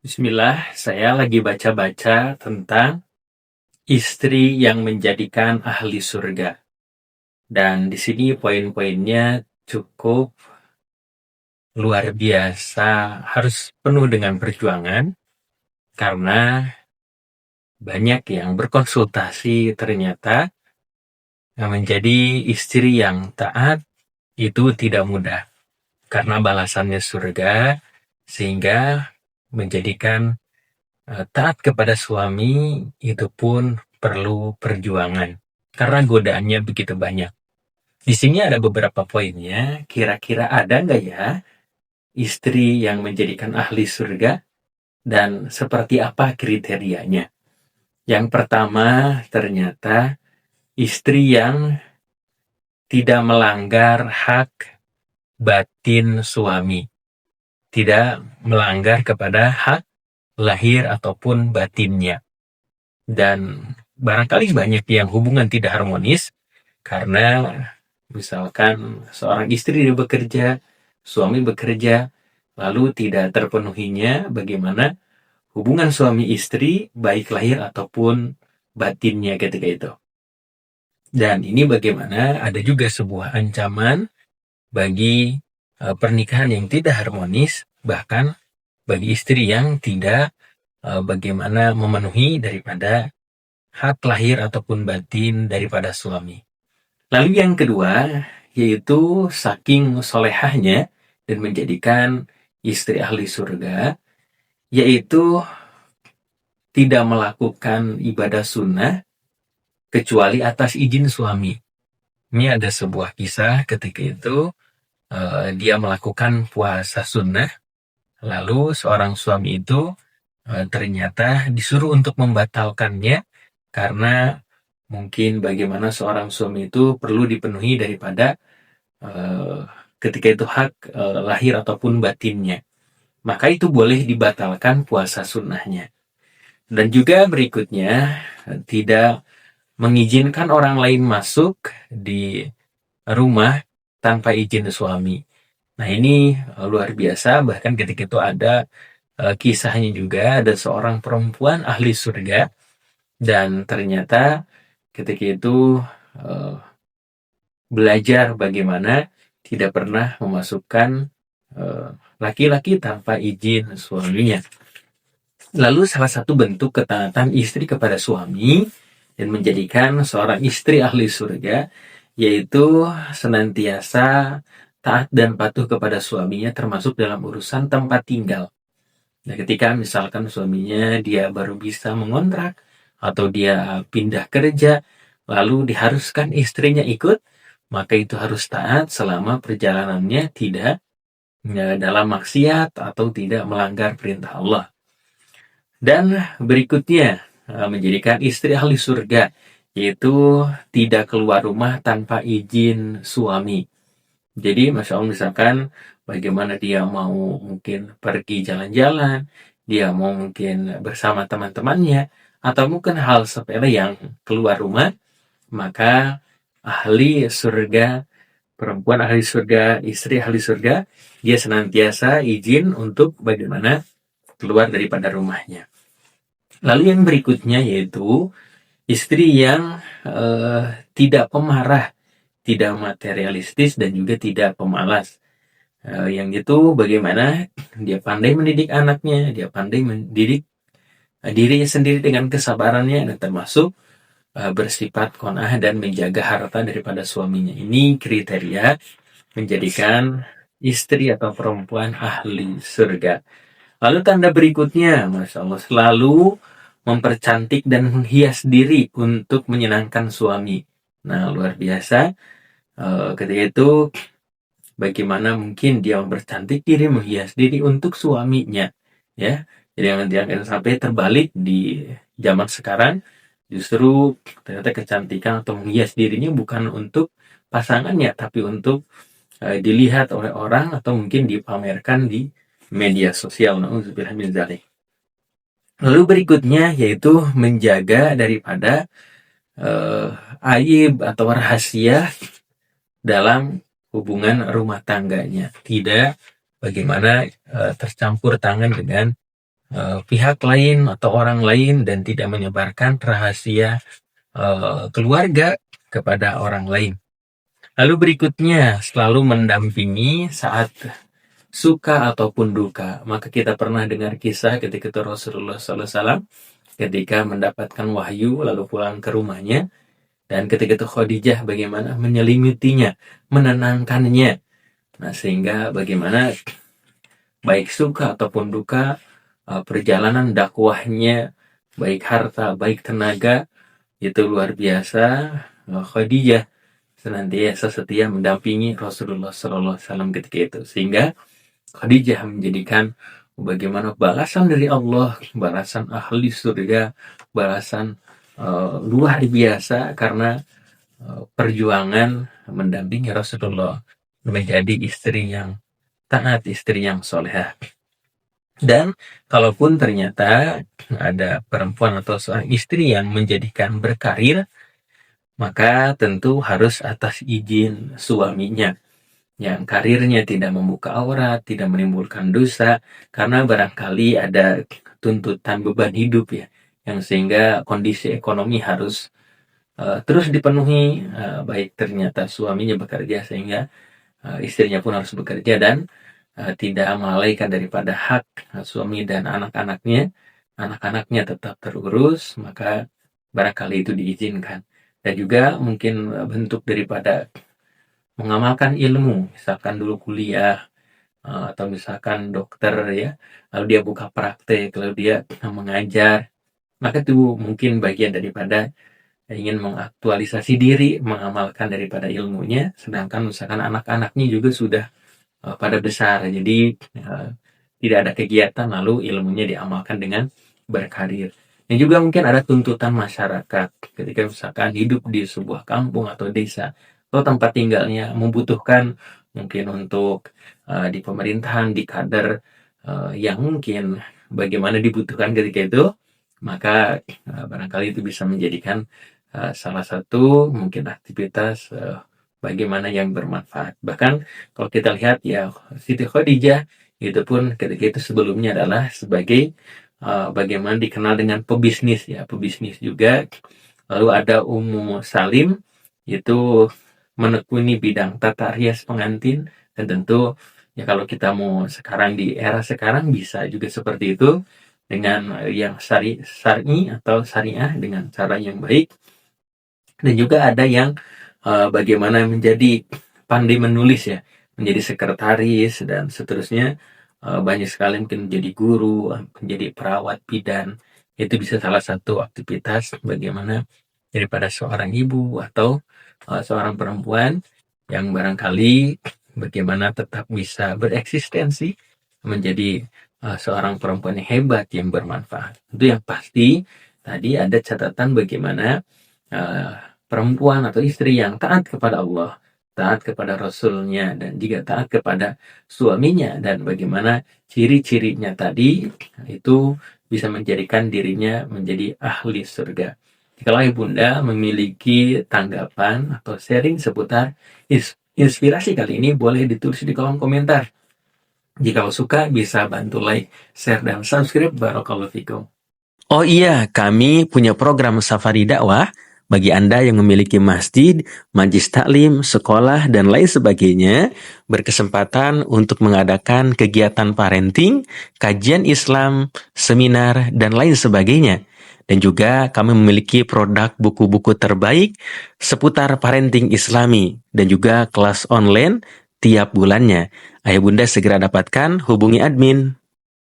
Bismillah, saya lagi baca-baca tentang istri yang menjadikan ahli surga. Dan di sini poin-poinnya cukup luar biasa, harus penuh dengan perjuangan karena banyak yang berkonsultasi ternyata menjadi istri yang taat itu tidak mudah karena balasannya surga, sehingga menjadikan taat kepada suami itu pun perlu perjuangan karena godaannya begitu banyak. Di sini ada beberapa poinnya. Kira-kira ada nggak ya istri yang menjadikan ahli surga dan seperti apa kriterianya? Yang pertama, ternyata istri yang tidak melanggar hak batin suami, tidak melanggar kepada hak lahir ataupun batinnya. Dan barangkali banyak yang hubungan tidak harmonis karena misalkan seorang istri dia bekerja, suami bekerja, lalu tidak terpenuhinya bagaimana hubungan suami istri baik lahir ataupun batinnya ketika itu. Dan ini bagaimana ada juga sebuah ancaman bagi pernikahan yang tidak harmonis, bahkan bagi istri yang tidak bagaimana memenuhi daripada hak lahir ataupun batin daripada suami. Lalu yang kedua, yaitu saking solehahnya dan menjadikan istri ahli surga, yaitu tidak melakukan ibadah sunnah kecuali atas izin suami. Ini ada sebuah kisah ketika itu dia melakukan puasa sunnah, lalu seorang suami itu ternyata disuruh untuk membatalkannya karena mungkin bagaimana seorang suami itu perlu dipenuhi daripada ketika itu hak lahir ataupun batinnya. Maka itu boleh dibatalkan puasa sunnahnya. Dan juga berikutnya, tidak mengizinkan orang lain masuk di rumah tanpa izin suami. Nah ini luar biasa, bahkan ketika itu ada kisahnya juga, ada seorang perempuan ahli surga, dan ternyata ketika itu belajar bagaimana tidak pernah memasukkan laki-laki tanpa izin suaminya. Lalu salah satu bentuk ketaatan istri kepada suami dan menjadikan seorang istri ahli surga, yaitu senantiasa taat dan patuh kepada suaminya termasuk dalam urusan tempat tinggal. Nah, ketika misalkan suaminya dia baru bisa mengontrak atau dia pindah kerja, lalu diharuskan istrinya ikut, maka itu harus taat selama perjalanannya tidak dalam maksiat atau tidak melanggar perintah Allah. Dan berikutnya, menjadikan istri ahli surga, yaitu tidak keluar rumah tanpa izin suami. Jadi, Masya Allah, misalkan bagaimana dia mau mungkin pergi jalan-jalan, dia mau mungkin bersama teman-temannya, atau mungkin hal sepele yang keluar rumah, maka ahli surga, perempuan ahli surga, istri ahli surga, dia senantiasa izin untuk bagaimana keluar daripada rumahnya. Lalu yang berikutnya yaitu istri yang tidak pemarah, tidak materialistis, dan juga tidak pemalas. Yang itu bagaimana dia pandai mendidik anaknya, dia pandai mendidik dirinya sendiri dengan kesabarannya, dan termasuk bersifat qanaah dan menjaga harta daripada suaminya. Ini kriteria menjadikan istri atau perempuan ahli surga. Lalu tanda berikutnya, Masya Allah, selalu mempercantik dan menghias diri untuk menyenangkan suami. Nah, luar biasa. Ketika itu, bagaimana mungkin dia mempercantik diri, menghias diri untuk suaminya, ya. Jadi jangan sampai terbalik di zaman sekarang. Justru ternyata kecantikan atau menghias dirinya bukan untuk pasangannya, tapi untuk dilihat oleh orang atau mungkin dipamerkan di media sosial. Na'udzubillah min dzalik. Lalu berikutnya yaitu menjaga daripada aib atau rahasia dalam hubungan rumah tangganya. Tidak bagaimana tercampur tangan dengan pihak lain atau orang lain dan tidak menyebarkan rahasia keluarga kepada orang lain. Lalu berikutnya, selalu mendampingi saat suka ataupun duka. Maka kita pernah dengar kisah ketika itu Rasulullah SAW ketika mendapatkan wahyu lalu pulang ke rumahnya, dan ketika itu Khadijah bagaimana menyelimutinya, menenangkannya. Nah, sehingga bagaimana baik suka ataupun duka, perjalanan dakwahnya, baik harta, baik tenaga, itu luar biasa. Khadijah senantiasa setia mendampingi Rasulullah SAW ketika itu, sehingga Khadijah menjadikan bagaimana balasan dari Allah, balasan ahli surga, balasan luar biasa karena perjuangan mendampingi Rasulullah menjadi istri yang taat, istri yang solehah. Dan kalaupun ternyata ada perempuan atau seorang istri yang menjadikan berkarir, maka tentu harus atas izin suaminya, yang karirnya tidak membuka aurat, tidak menimbulkan dosa, karena barangkali ada tuntutan beban hidup ya, yang sehingga kondisi ekonomi harus terus dipenuhi, baik ternyata suaminya bekerja sehingga istrinya pun harus bekerja, dan tidak melalaikan daripada hak suami dan anak-anaknya tetap terurus, maka barangkali itu diizinkan. Dan juga mungkin bentuk daripada mengamalkan ilmu, misalkan dulu kuliah, atau misalkan dokter ya, lalu dia buka praktek, lalu dia mengajar, maka itu mungkin bagian daripada ingin mengaktualisasi diri, mengamalkan daripada ilmunya, sedangkan misalkan anak-anaknya juga sudah pada besar, jadi tidak ada kegiatan, lalu ilmunya diamalkan dengan berkarir. Dan juga mungkin ada tuntutan masyarakat ketika misalkan hidup di sebuah kampung atau desa, atau tempat tinggalnya membutuhkan mungkin untuk di pemerintahan, di kader yang mungkin bagaimana dibutuhkan ketika itu, maka barangkali itu bisa menjadikan salah satu mungkin aktivitas bagaimana yang bermanfaat. Bahkan kalau kita lihat ya, Siti Khadijah itu pun ketika itu sebelumnya adalah sebagai bagaimana dikenal dengan pebisnis ya, pebisnis juga. Lalu ada Ummu Salim, itu menekuni bidang tata rias pengantin, dan tentu ya kalau kita mau sekarang di era sekarang bisa juga seperti itu dengan yang syar'i atau syariah dengan cara yang baik. Dan juga ada yang bagaimana menjadi pandai menulis ya, menjadi sekretaris dan seterusnya. Banyak sekali mungkin menjadi guru, menjadi perawat bidan. Itu bisa salah satu aktivitas bagaimana daripada seorang ibu atau seorang perempuan yang barangkali bagaimana tetap bisa bereksistensi menjadi seorang perempuan yang hebat, yang bermanfaat. Itu yang pasti tadi ada catatan bagaimana perempuan atau istri yang taat kepada Allah, taat kepada Rasulnya, dan juga taat kepada suaminya, dan bagaimana ciri-cirinya tadi itu bisa menjadikan dirinya menjadi ahli surga. Kalau Ibunda memiliki tanggapan atau sharing seputar inspirasi kali ini, boleh ditulis di kolom komentar. Jika suka, bisa bantu like, share, dan subscribe. Barakallahu fikum. Oh iya, kami punya program Safari Dakwah. Bagi Anda yang memiliki masjid, majlis taklim, sekolah, dan lain sebagainya, berkesempatan untuk mengadakan kegiatan parenting, kajian Islam, seminar, dan lain sebagainya. Dan juga kami memiliki produk buku-buku terbaik seputar parenting Islami, dan juga kelas online tiap bulannya. Ayo Bunda segera dapatkan, hubungi admin.